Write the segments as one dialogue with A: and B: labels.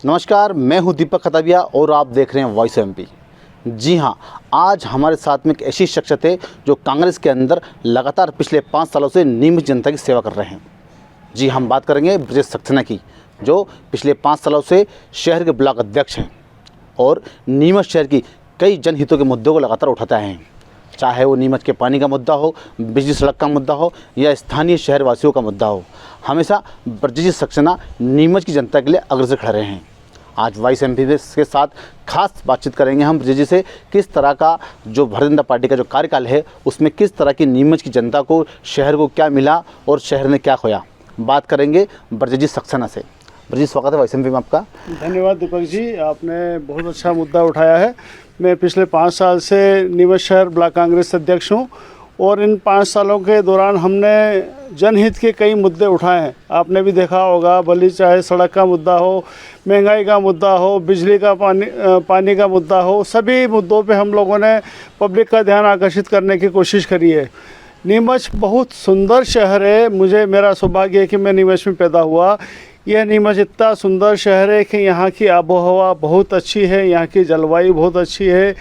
A: नमस्कार, मैं हूं दीपक खताबिया और आप देख रहे हैं वॉइस एमपी। जी हां, आज हमारे साथ में एक ऐसी शख्सियत है जो कांग्रेस के अंदर लगातार पिछले 5 सालों से नियमित जनता की सेवा कर रहे हैं। जी, हम बात करेंगे ब्रजेश सक्सेना की, जो पिछले 5 सालों से शहर के ब्लॉक अध्यक्ष हैं और नीमच शहर की कई जनहितों के मुद्दों को लगातार उठाते आए हैं। चाहे वो नीमच के पानी का मुद्दा हो, बिजली सड़क का मुद्दा हो या स्थानीय शहरवासियों का मुद्दा हो, हमेशा ब्रजेश सक्सेना नीमच की जनता के लिए अग्रसर खड़े रहे हैं। आज वॉइस एमपी के साथ खास बातचीत करेंगे हम ब्रजेश से, किस तरह का जो भारतीय जनता पार्टी का जो कार्यकाल है उसमें किस तरह की नीमच की जनता को, शहर को क्या मिला और शहर ने क्या खोया। बात करेंगे ब्रजेश सक्सेना से। ब्रजेश, स्वागत है वॉइस एमपी में आपका।
B: धन्यवाद दीपक जी, आपने बहुत अच्छा मुद्दा उठाया है। मैं पिछले 5 साल से नीमच शहर ब्लॉक कांग्रेस अध्यक्ष हूँ और इन 5 सालों के दौरान हमने जनहित के कई मुद्दे उठाए हैं। आपने भी देखा होगा, भले चाहे सड़क का मुद्दा हो, महंगाई का मुद्दा हो, बिजली का पानी का मुद्दा हो, सभी मुद्दों पे हम लोगों ने पब्लिक का ध्यान आकर्षित करने की कोशिश करी है। नीमच बहुत सुंदर शहर है। मेरा सौभाग्य है कि मैं नीमच में पैदा हुआ। यह नीमच इतना सुंदर शहर है कि यहाँ की आबोहवा बहुत अच्छी है, यहाँ की जलवायु बहुत अच्छी है,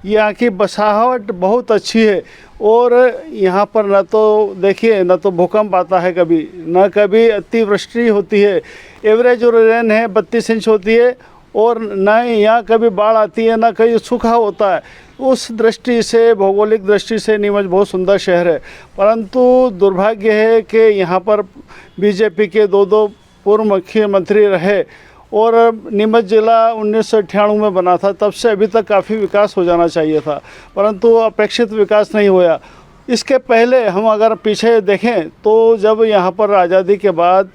B: यहाँ की बसाहट बहुत अच्छी है और यहाँ पर न तो देखिए न तो भूकंप आता है कभी, न कभी अतिवृष्टि होती है। एवरेज जो रेन है 32 इंच होती है और न यहाँ कभी बाढ़ आती है, न कहीं सूखा होता है। उस दृष्टि से, भौगोलिक दृष्टि से नीमच बहुत सुंदर शहर है। परंतु दुर्भाग्य है कि यहाँ पर बीजेपी के दो पूर्व मुख्यमंत्री रहे और नीमच जिला 1998 में बना था। तब से अभी तक काफ़ी विकास हो जाना चाहिए था, परंतु अपेक्षित विकास नहीं हुआ। इसके पहले हम अगर पीछे देखें तो जब यहाँ पर आज़ादी के बाद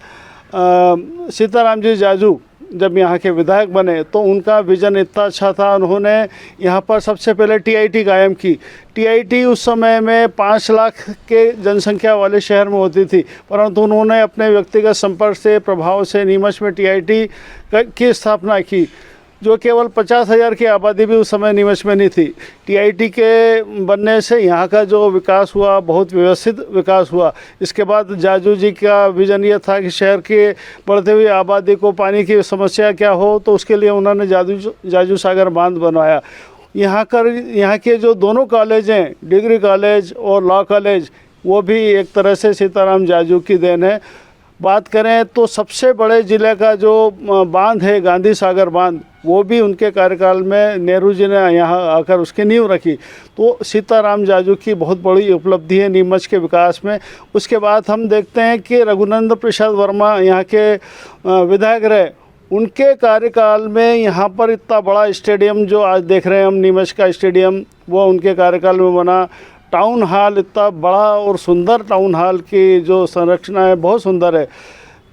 B: सीताराम जी जाजू जब यहाँ के विधायक बने तो उनका विज़न इतना अच्छा था। उन्होंने यहाँ पर सबसे पहले टीआईटी कायम की। टीआईटी उस समय में 5 लाख के जनसंख्या वाले शहर में होती थी, परंतु उन्होंने अपने व्यक्तिगत संपर्क से, प्रभाव से नीमच में टीआईटी की स्थापना की, जो केवल 50,000 की आबादी भी उस समय नीमच में नहीं थी। टीआईटी के बनने से यहाँ का जो विकास हुआ, बहुत व्यवस्थित विकास हुआ। इसके बाद जाजू जी का विज़न ये था कि शहर के बढ़ते हुई आबादी को पानी की समस्या क्या हो, तो उसके लिए उन्होंने जाजू सागर बांध बनवाया। यहाँ के जो दोनों कॉलेज हैं, डिग्री कॉलेज और लॉ कॉलेज, वो भी एक तरह से सीताराम जाजू की देन है। बात करें तो सबसे बड़े ज़िले का जो बांध है, गांधी सागर बांध, वो भी उनके कार्यकाल में नेहरू जी ने यहाँ आकर उसकी नींव रखी। तो सीताराम जाजू की बहुत बड़ी उपलब्धि है नीमच के विकास में। उसके बाद हम देखते हैं कि रघुनंदन प्रसाद वर्मा यहाँ के विधायक रहे। उनके कार्यकाल में यहाँ पर इतना बड़ा स्टेडियम जो आज देख रहे हैं हम, नीमच का स्टेडियम, वो उनके कार्यकाल में बना। टाउन हॉल, इतना बड़ा और सुंदर टाउन हॉल की जो संरचना है बहुत सुंदर है,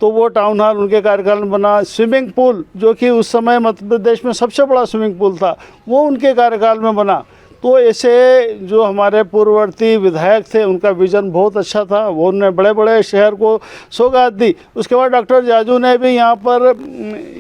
B: तो वो टाउन हॉल उनके कार्यकाल में बना। स्विमिंग पूल, जो कि उस समय मध्य प्रदेश में सबसे बड़ा स्विमिंग पूल था, वो उनके कार्यकाल में बना। तो ऐसे जो हमारे पूर्ववर्ती विधायक थे, उनका विज़न बहुत अच्छा था। वो उन्होंने बड़े बड़े शहर को सौगात दी। उसके बाद डॉक्टर जाजू ने भी यहाँ पर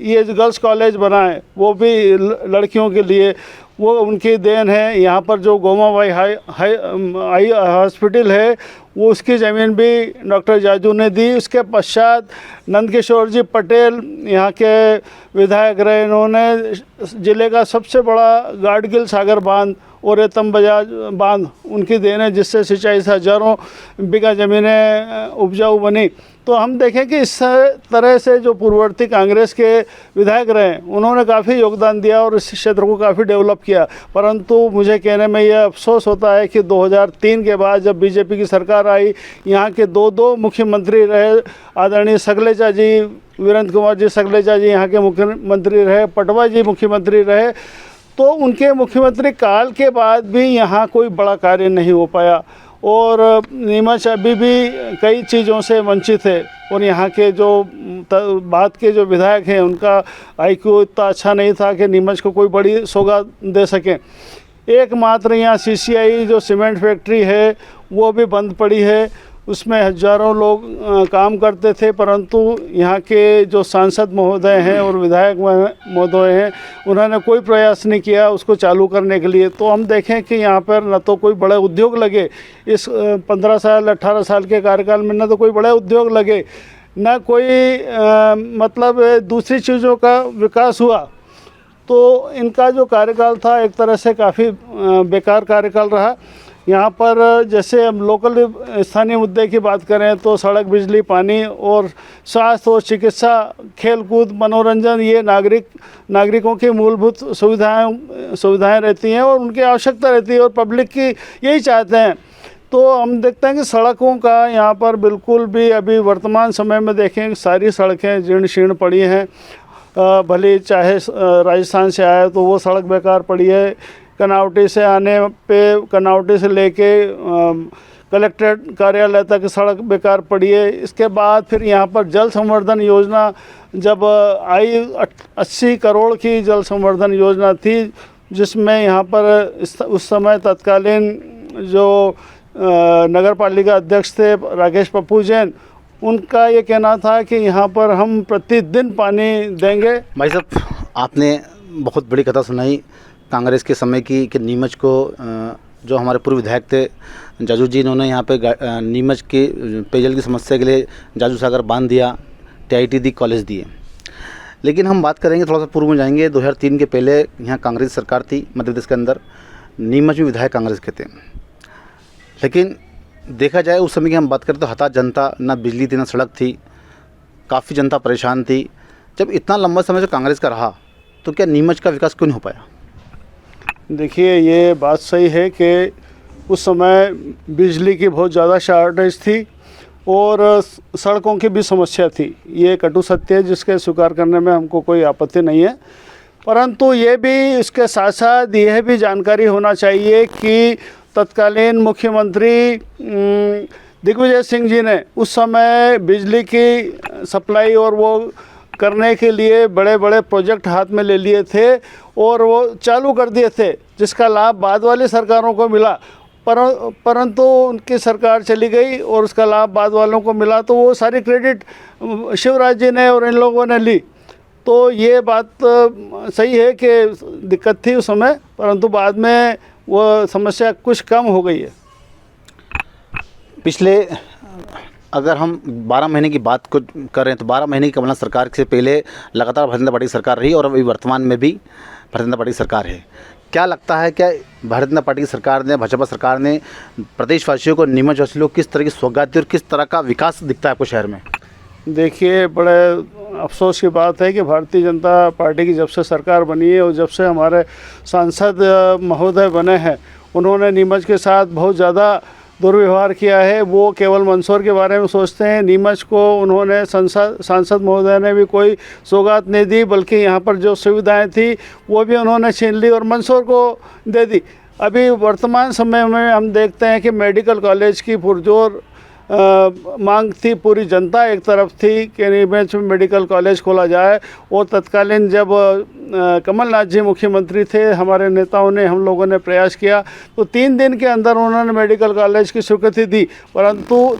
B: ये गर्ल्स कॉलेज बनाए, वो भी लड़कियों के लिए, वो उनकी देन है। यहाँ पर जो गोमाबाई हाई हॉस्पिटल है, वो उसकी ज़मीन भी डॉक्टर जाजू ने दी। उसके पश्चात नंदकिशोर जी पटेल यहाँ के विधायक रहे। इन्होंने ज़िले का सबसे बड़ा गाडगिल सागर बांध और रेतम बजाज बांध उनकी देन है, जिससे सिंचाई से हज़ारों बीघा ज़मीनें उपजाऊ बनी। तो हम देखें कि इस तरह से जो पूर्ववर्ती कांग्रेस के विधायक रहे, उन्होंने काफ़ी योगदान दिया और इस क्षेत्र को काफ़ी डेवलप किया। परंतु मुझे कहने में यह अफसोस होता है कि 2003 के बाद जब बीजेपी की सरकार आई, यहाँ के दो मुख्यमंत्री रहे। आदरणीय सकलेचा जी, वीरेंद्र कुमार जी सकलेचा जी यहाँ के मुख्यमंत्री रहे, पटवा जी मुख्यमंत्री रहे। तो उनके मुख्यमंत्री काल के बाद भी यहाँ कोई बड़ा कार्य नहीं हो पाया और नीमच अभी भी कई चीज़ों से वंचित है। और यहाँ के जो बात के जो विधायक हैं, उनका IQ इतना अच्छा नहीं था कि नीमच को कोई बड़ी सौगात दे सकें। एकमात्र यहाँ CCI जो सीमेंट फैक्ट्री है, वो भी बंद पड़ी है। उसमें हज़ारों लोग काम करते थे, परंतु यहाँ के जो सांसद महोदय हैं और विधायक महोदय हैं, उन्होंने कोई प्रयास नहीं किया उसको चालू करने के लिए। तो हम देखें कि यहाँ पर न तो कोई बड़े उद्योग लगे, इस 15 साल 18 साल के कार्यकाल में न तो कोई बड़े उद्योग लगे, ना कोई मतलब दूसरी चीज़ों का विकास हुआ। तो इनका जो कार्यकाल था एक तरह से काफ़ी बेकार कार्यकाल रहा। यहाँ पर जैसे हम लोकल स्थानीय मुद्दे की बात करें तो सड़क, बिजली, पानी और स्वास्थ्य और चिकित्सा, खेल कूद, मनोरंजन, ये नागरिकों की मूलभूत सुविधाएं रहती हैं और उनकी आवश्यकता रहती है और पब्लिक की यही चाहते हैं। तो हम देखते हैं कि सड़कों का यहाँ पर बिल्कुल भी अभी वर्तमान समय में देखें सारी सड़कें जीर्ण शीर्ण पड़ी हैं। भले चाहे राजस्थान से आए तो वो सड़क बेकार पड़ी है। कनावटी से आने पे, कनावटी से लेके कलेक्ट्रेट कार्यालय तक सड़क बेकार पड़ी है। इसके बाद फिर यहाँ पर जल संवर्धन योजना जब आई, 80 करोड़ की जल संवर्धन योजना थी, जिसमें यहाँ पर उस समय तत्कालीन जो नगर पालिका अध्यक्ष थे राकेश पप्पू जैन, उनका ये कहना था कि यहाँ पर हम प्रतिदिन पानी देंगे।
A: भाई साहब, आपने बहुत बड़ी कथा सुनाई कांग्रेस के समय की कि नीमच को जो हमारे पूर्व विधायक थे जाजू जी, इन्होंने यहाँ पे नीमच के पेयजल की समस्या के लिए जाजू सागर बांध दिया, TIT दी, कॉलेज दिए। लेकिन हम बात करेंगे, थोड़ा सा पूर्व में जाएंगे, 2003 के पहले यहाँ कांग्रेस सरकार थी मध्य प्रदेश के अंदर, नीमच में विधायक कांग्रेस के थे। लेकिन देखा जाए उस समय की हम बात करें तो हताश जनता, ना बिजली थी ना सड़क थी, काफ़ी जनता परेशान थी। जब इतना लंबा समय जो कांग्रेस का रहा तो क्या नीमच का विकास क्यों नहीं हो पाया?
B: देखिए, ये बात सही है कि उस समय बिजली की बहुत ज़्यादा शॉर्टेज थी और सड़कों की भी समस्या थी। ये कटु सत्य है जिसके स्वीकार करने में हमको कोई आपत्ति नहीं है। परंतु ये भी इसके साथ साथ यह भी जानकारी होना चाहिए कि तत्कालीन मुख्यमंत्री दिग्विजय सिंह जी ने उस समय बिजली की सप्लाई और वो करने के लिए बड़े बड़े प्रोजेक्ट हाथ में ले लिए थे और वो चालू कर दिए थे, जिसका लाभ बाद वाली सरकारों को मिला। परंतु उनकी सरकार चली गई और उसका लाभ बाद वालों को मिला, तो वो सारी क्रेडिट शिवराज जी ने और इन लोगों ने ली। तो ये बात सही है कि दिक्कत थी उस समय, परंतु बाद में वो समस्या कुछ कम हो गई है।
A: पिछले अगर हम 12 महीने की बात को करें तो 12 महीने की कमलनाथ सरकार से पहले लगातार भारतीय जनता पार्टी की सरकार रही और अभी वर्तमान में भी भारतीय जनता पार्टी की सरकार है। क्या लगता है, क्या भारतीय जनता पार्टी की सरकार ने, भाजपा सरकार ने प्रदेशवासियों को, नीमच वासियों को किस तरह की सौगात दी और किस तरह का विकास दिखता है आपको शहर में?
B: देखिए, बड़े अफसोस की बात है कि भारतीय जनता पार्टी की जब से सरकार बनी है और जब से हमारे सांसद महोदय बने हैं, उन्होंने नीमच के साथ बहुत ज़्यादा दुर्व्यवहार किया है। वो केवल मंदसौर के बारे में सोचते हैं। नीमच को उन्होंने सांसद महोदय ने भी कोई सौगात नहीं दी, बल्कि यहाँ पर जो सुविधाएं थी वो भी उन्होंने छीन ली और मंदसौर को दे दी। अभी वर्तमान समय में हम देखते हैं कि मेडिकल कॉलेज की पुरजोर मांग थी, पूरी जनता एक तरफ थी कि नीमच में मेडिकल कॉलेज खोला जाए। और तत्कालीन जब कमलनाथ जी मुख्यमंत्री थे, हमारे नेताओं ने, हम लोगों ने प्रयास किया तो 3 दिन के अंदर उन्होंने मेडिकल कॉलेज की स्वीकृति दी। परंतु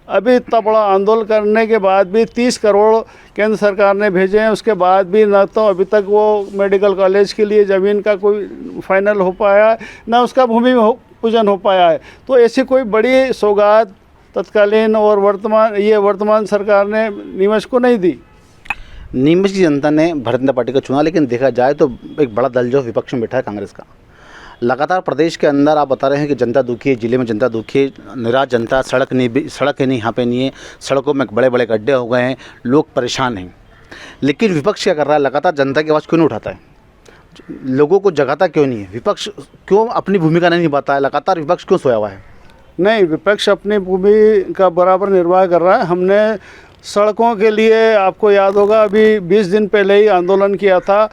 B: अभी इतना बड़ा आंदोलन करने के बाद भी 30 करोड़ केंद्र सरकार ने भेजे हैं, उसके बाद भी न तो अभी तक वो मेडिकल कॉलेज के लिए ज़मीन का कोई फाइनल हो पाया है, न उसका भूमि पूजन हो पाया है। तो ऐसी कोई बड़ी सौगात तत्कालीन और वर्तमान सरकार ने नीमच को नहीं दी।
A: नीमच की जनता ने भारतीय जनता पार्टी का चुना, लेकिन देखा जाए तो एक बड़ा दल जो विपक्ष में बैठा है कांग्रेस का। लगातार प्रदेश के अंदर आप बता रहे हैं कि जनता दुखी है, जिले में जनता दुखी है, निराश जनता, सड़क है नहीं, यहाँ पे नहीं है, सड़कों में बड़े बड़े गड्ढे हो गए हैं, लोग परेशान हैं। लेकिन विपक्ष क्या कर रहा है? लगातार जनता की आवाज़ क्यों नहीं उठाता है? लोगों को जगाता क्यों नहीं है? विपक्ष क्यों अपनी भूमिका नहीं निभाता है? लगातार विपक्ष क्यों सोया हुआ है?
B: नहीं, विपक्ष अपनी भूमि का बराबर निर्वाह कर रहा है। हमने सड़कों के लिए, आपको याद होगा, अभी 20 दिन पहले ही आंदोलन किया था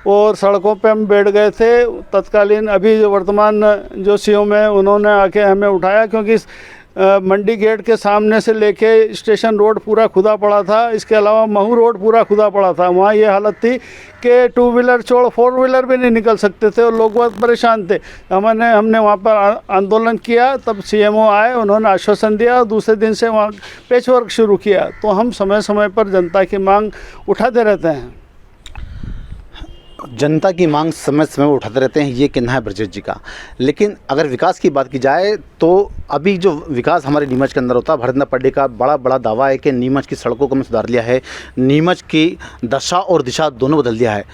B: और सड़कों पे हम बैठ गए थे। तत्कालीन अभी जो वर्तमान जो सीएम है, उन्होंने आके हमें उठाया, क्योंकि मंडी गेट के सामने से लेके स्टेशन रोड पूरा खुदा पड़ा था। इसके अलावा महू रोड पूरा खुदा पड़ा था। वहाँ ये हालत थी कि 2 व्हीलर छोड़ 4 व्हीलर भी नहीं निकल सकते थे और लोग बहुत परेशान थे। हमने वहाँ पर आंदोलन किया, तब सीएमओ आए, उन्होंने आश्वासन दिया और दूसरे दिन से वहाँ पैचवर्क शुरू किया। तो हम समय समय पर जनता की मांग उठाते रहते हैं।
A: जनता की मांग समय समय पर उठाते रहते हैं, ये कहना है ब्रजेश जी का। लेकिन अगर विकास की बात की जाए तो अभी जो विकास हमारे नीमच के अंदर होता है, भारत पार्टी का बड़ा दावा है कि नीमच की सड़कों को हमने सुधार लिया है, नीमच की दशा और दिशा दोनों बदल दिया है,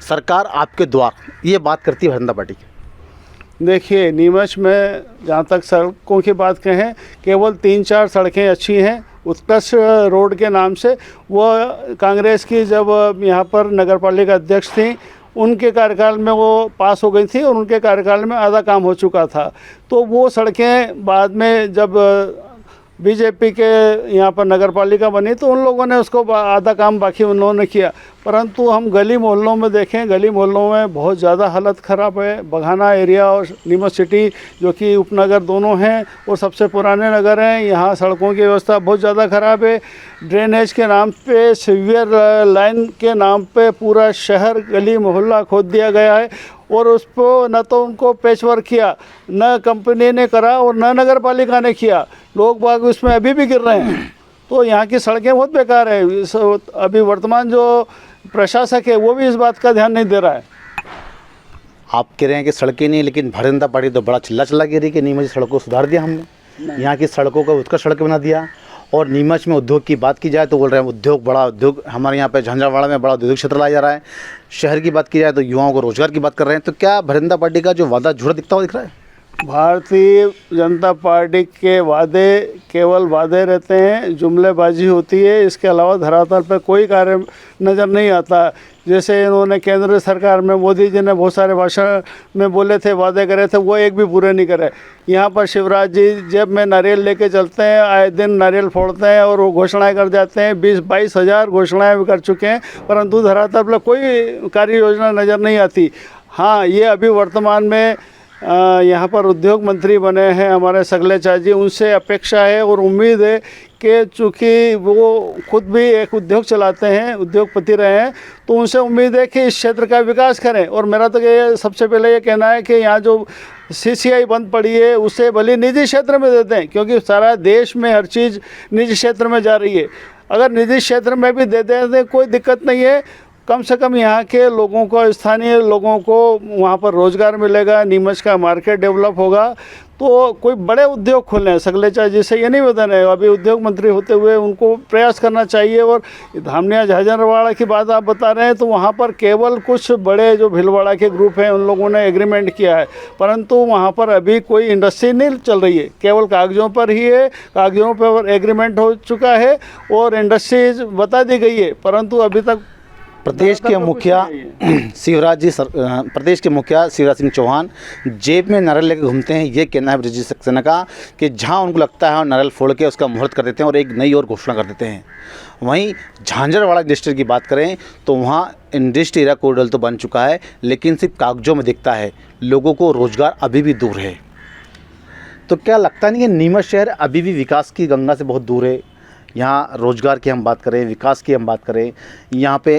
A: सरकार आपके द्वार, ये बात करती है भारत पार्टी की।
B: देखिए, नीमच में जहाँ तक सड़कों की बात कहें, केवल 3-4 सड़कें अच्छी हैं। उत्कर्ष रोड के नाम से वो कांग्रेस की जब यहाँ पर नगर पालिका अध्यक्ष थी, उनके कार्यकाल में वो पास हो गई थी और उनके कार्यकाल में आधा काम हो चुका था। तो वो सड़कें बाद में जब बीजेपी के यहाँ पर नगर पालिका बनी तो उन लोगों ने उसको आधा काम बाकी उन्होंने किया। परंतु हम गली मोहल्लों में देखें, गली मोहल्लों में बहुत ज़्यादा हालत ख़राब है। बघाना एरिया और नीमच सिटी जो कि उपनगर दोनों हैं और सबसे पुराने नगर हैं, यहाँ सड़कों की व्यवस्था बहुत ज़्यादा ख़राब है। ड्रेनेज के नाम पे, सीवियर लाइन के नाम पे पूरा शहर गली मोहल्ला खोद दिया गया है और उस पर न तो उनको पेचवर्क किया, न कंपनी ने करा और न नगर पालिका ने किया। लोग बाग उसमें अभी भी गिर रहे हैं। तो यहाँ की सड़कें बहुत बेकार है। अभी वर्तमान जो प्रशासक है वो भी इस बात का ध्यान नहीं दे रहा है।
A: आप कह रहे हैं कि सड़कें नहीं, लेकिन भारतीय जनता पार्टी तो बड़ा चिल्ला चिल्ला कह रही कि नीमच सड़कों को सुधार दिया हमने, यहाँ की सड़कों को उत्कृष्ट सड़क बना दिया। और नीमच में उद्योग की बात की जाए तो बोल रहे हैं उद्योग, बड़ा उद्योग हमारे यहाँ पे झांझावाड़ा में बड़ा औद्योगिक क्षेत्र लाया जा रहा है। शहर की बात की जाए तो युवाओं को रोजगार की बात कर रहे हैं। तो क्या भारतीय जनता पार्टी का जो वादा झूठा दिखता हुआ दिख रहा है?
B: भारतीय जनता पार्टी के वादे केवल वादे रहते हैं, जुमलेबाजी होती है। इसके अलावा धरातल पर कोई कार्य नज़र नहीं आता। जैसे इन्होंने केंद्र सरकार में मोदी जी ने बहुत सारे भाषण में बोले थे, वादे करे थे, वो एक भी पूरे नहीं करे। यहाँ पर शिवराज जी जेब में नारियल लेके चलते हैं, आए दिन नारियल फोड़ते हैं और वो घोषणाएं कर जाते हैं। 20-22 हज़ार घोषणाएं भी कर चुके हैं, परंतु धरातल पर कोई कार्य योजना नज़र नहीं आती। हाँ, ये अभी वर्तमान में यहाँ पर उद्योग मंत्री बने हैं हमारे सगलेचा जी, उनसे अपेक्षा है और उम्मीद है कि चूँकि वो खुद भी एक उद्योग चलाते हैं, उद्योगपति रहे हैं, तो उनसे उम्मीद है कि इस क्षेत्र का विकास करें। और मेरा तो ये सबसे पहले ये कहना है कि यहाँ जो CCI बंद पड़ी है उसे भले निजी क्षेत्र में देते हैं, क्योंकि सारा देश में हर चीज़ निजी क्षेत्र में जा रही है। अगर निजी क्षेत्र में भी दे दें कोई दिक्कत नहीं है, कम से कम यहाँ के लोगों को, स्थानीय लोगों को वहाँ पर रोज़गार मिलेगा, नीमच का मार्केट डेवलप होगा। तो कोई बड़े उद्योग खोलें। सगलेचा जी से ये नहीं बता रहे, अभी उद्योग मंत्री होते हुए उनको प्रयास करना चाहिए। और धामनिया झांझावाड़ा की बात आप बता रहे हैं, तो वहाँ पर केवल कुछ बड़े जो भीलवाड़ा के ग्रुप हैं उन लोगों ने एग्रीमेंट किया है, परंतु वहाँ पर अभी कोई इंडस्ट्री नहीं चल रही है, केवल कागज़ों पर ही है। कागज़ों पर एग्रीमेंट हो चुका है और इंडस्ट्रीज बता दी गई है, परंतु अभी तक
A: प्रदेश के मुखिया शिवराज सिंह चौहान जेब में नारियल लेकर घूमते हैं, ये कहना है ब्रजेश सक्सेना का कि जहां उनको लगता है नारियल फोड़ के उसका मुहूर्त कर देते हैं और एक नई और घोषणा कर देते हैं। वहीं झांझरवाड़ा इंडस्ट्री की बात करें तो वहां इंडस्ट्री एरिया कॉरिडोर तो बन चुका है, लेकिन सिर्फ कागजों में दिखता है, लोगों को रोज़गार अभी भी दूर है। तो क्या लगता नहीं कि नीमच शहर अभी भी विकास की गंगा से बहुत दूर है? यहाँ रोज़गार की हम बात करें, विकास की हम बात करें, यहाँ पे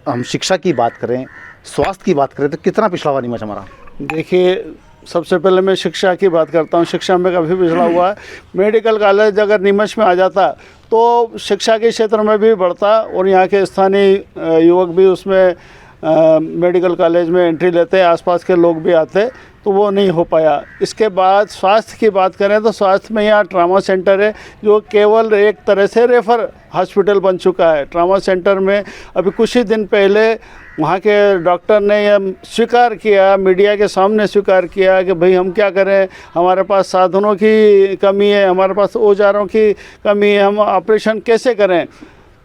A: हम शिक्षा की बात करें, स्वास्थ्य की बात करें, तो कितना पिछड़ा हुआ नीमच हमारा?
B: देखिए, सबसे पहले मैं शिक्षा की बात करता हूँ। शिक्षा में काफ़ी पिछड़ा हुआ है। मेडिकल कॉलेज अगर नीमच में आ जाता तो शिक्षा के क्षेत्र में भी बढ़ता और यहाँ के स्थानीय युवक भी उसमें मेडिकल कॉलेज में एंट्री लेते, आसपास के लोग भी आते, तो वो नहीं हो पाया। इसके बाद स्वास्थ्य की बात करें तो स्वास्थ्य में यहाँ ट्रामा सेंटर है जो केवल एक तरह से रेफर हॉस्पिटल बन चुका है। ट्रामा सेंटर में अभी कुछ ही दिन पहले वहाँ के डॉक्टर ने यह स्वीकार किया, मीडिया के सामने स्वीकार किया कि भाई हम क्या करें, हमारे पास साधनों की कमी है, हमारे पास औजारों की कमी है, हम ऑपरेशन कैसे करें।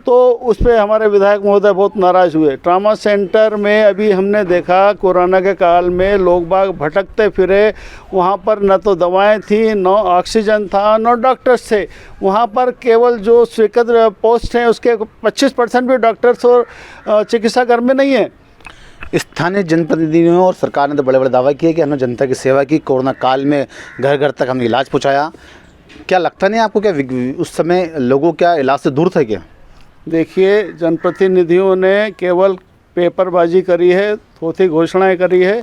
B: तो उस पर हमारे विधायक महोदय बहुत नाराज़ हुए। ट्रामा सेंटर में अभी हमने देखा कोरोना के काल में लोग बाग भटकते फिरे, वहाँ पर न तो दवाएं थी, न ऑक्सीजन था, न डॉक्टर्स थे। वहाँ पर केवल जो स्वीकृत पोस्ट हैं उसके 25% भी डॉक्टर्स और चिकित्साकर्मी नहीं है।
A: स्थानीय जनप्रतिनिधियों और सरकार ने तो बड़े बड़े दावा किए कि हमने जनता की सेवा की, कोरोना काल में घर घर तक हमने इलाज पहुँचाया। क्या लगता नहीं आपको, क्या उस समय लोगों क्या इलाज से दूर थे क्या?
B: देखिए, जनप्रतिनिधियों ने केवल पेपरबाजी करी है, थोथी घोषणाएं करी है।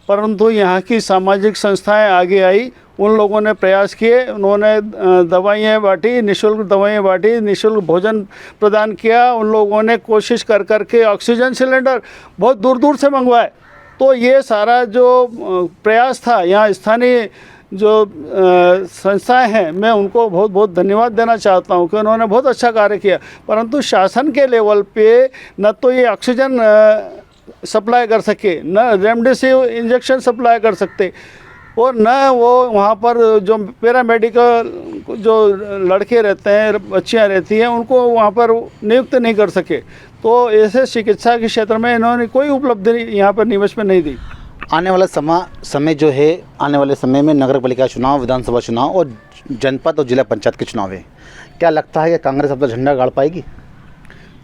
B: परंतु यहाँ की सामाजिक संस्थाएं आगे आई, उन लोगों ने प्रयास किए, उन्होंने दवाइयाँ बांटी, निःशुल्क दवाइयाँ बांटी, निःशुल्क भोजन प्रदान किया। उन लोगों ने कोशिश कर के ऑक्सीजन सिलेंडर बहुत दूर दूर से मंगवाए। तो ये सारा जो प्रयास था, यहाँ स्थानीय जो संस्थाएं हैं, मैं उनको बहुत बहुत धन्यवाद देना चाहता हूँ कि उन्होंने बहुत अच्छा कार्य किया। परंतु शासन के लेवल पे न तो ये ऑक्सीजन सप्लाई कर सके, न रेमडेसिविर इंजेक्शन सप्लाई कर सकते, और न वो वहाँ पर जो पैरामेडिकल जो लड़के रहते हैं, बच्चियाँ रहती हैं, उनको वहाँ पर नियुक्त नहीं कर सके। तो ऐसे चिकित्सा के क्षेत्र में इन्होंने कोई उपलब्धि यहाँ पर निवेश में नहीं दी।
A: आने वाला समय जो है, आने वाले समय में नगर पालिका चुनाव, विधानसभा चुनाव और जनपद और जिला पंचायत के चुनाव है, क्या लगता है कि कांग्रेस अपना झंडा गाड़ पाएगी?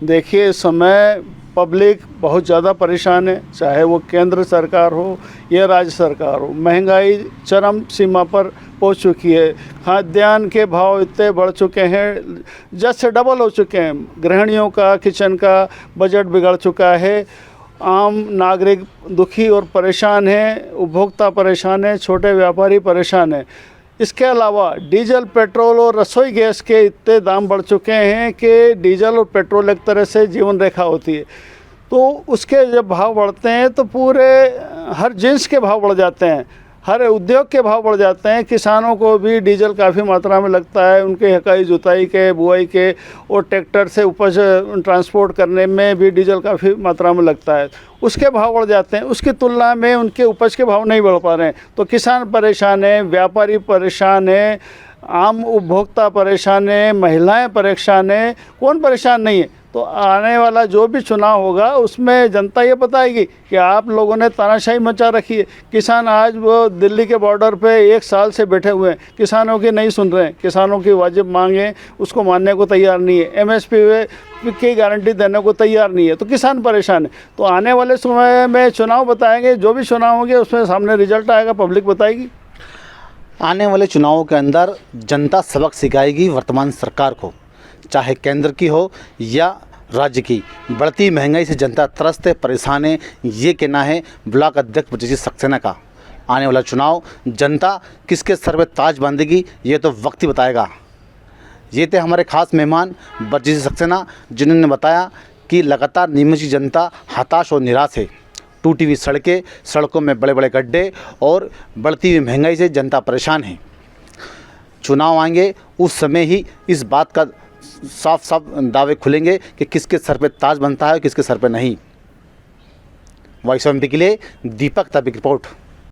B: देखिए, इस समय पब्लिक बहुत ज़्यादा परेशान है, चाहे वो केंद्र सरकार हो या राज्य सरकार हो। महंगाई चरम सीमा पर पहुंच चुकी है, खाद्यान्न के भाव इतने बढ़ चुके हैं, जस्ट डबल हो चुके हैं। गृहिणियों का किचन का बजट बिगड़ चुका है, आम नागरिक दुखी और परेशान है, उपभोक्ता परेशान है, छोटे व्यापारी परेशान है। इसके अलावा डीजल, पेट्रोल और रसोई गैस के इतने दाम बढ़ चुके हैं कि डीजल और पेट्रोल एक तरह से जीवन रेखा होती है। तो उसके जब भाव बढ़ते हैं तो पूरे हर जिन्स के भाव बढ़ जाते हैं, हर उद्योग के भाव बढ़ जाते हैं। किसानों को भी डीजल काफ़ी मात्रा में लगता है, उनके हकाई जुताई के, बुआई के और ट्रैक्टर से उपज ट्रांसपोर्ट करने में भी डीजल काफ़ी मात्रा में लगता है, उसके भाव बढ़ जाते हैं। उसकी तुलना में उनके उपज के भाव नहीं बढ़ पा रहे हैं, तो किसान परेशान है, व्यापारी परेशान है, आम उपभोक्ता परेशान है, महिलाएं परेशान है, कौन परेशान नहीं है। तो आने वाला जो भी चुनाव होगा उसमें जनता ये बताएगी कि आप लोगों ने तानाशाही मचा रखी है। किसान आज वो दिल्ली के बॉर्डर पे 1 साल से बैठे हुए हैं, किसानों की नहीं सुन रहे हैं, किसानों की वाजिब मांगे उसको मानने को तैयार नहीं है, एमएसपी की गारंटी देने को तैयार नहीं है, तो किसान परेशान है। तो आने वाले समय में चुनाव बताएंगे, जो भी चुनाव होंगे उसमें सामने रिजल्ट आएगा, पब्लिक बताएगी।
A: आने वाले चुनावों के अंदर जनता सबक सिखाएगी वर्तमान सरकार को, चाहे केंद्र की हो या राज्य की। बढ़ती महंगाई से जनता त्रस्त है, परेशान है, ये कहना है ब्लॉक अध्यक्ष बरजीत सक्सेना का। आने वाला चुनाव जनता किसके सर पे ताज बांधेगी, ये तो वक्त ही बताएगा। ये थे हमारे खास मेहमान बरजीत सक्सेना, जिन्होंने बताया कि लगातार नीमच की जनता हताश और निराश है। टूटी हुई सड़कें, सड़कों में बड़े बड़े गड्ढे और बढ़ती हुई महंगाई से जनता परेशान है। चुनाव आएंगे उस समय ही इस बात का साफ साफ दावे खुलेंगे कि किसके सर पे ताज बनता है और किसके सर पे नहीं। वॉइस ऑफ एमपी के लिए दीपक ताबिक रिपोर्ट।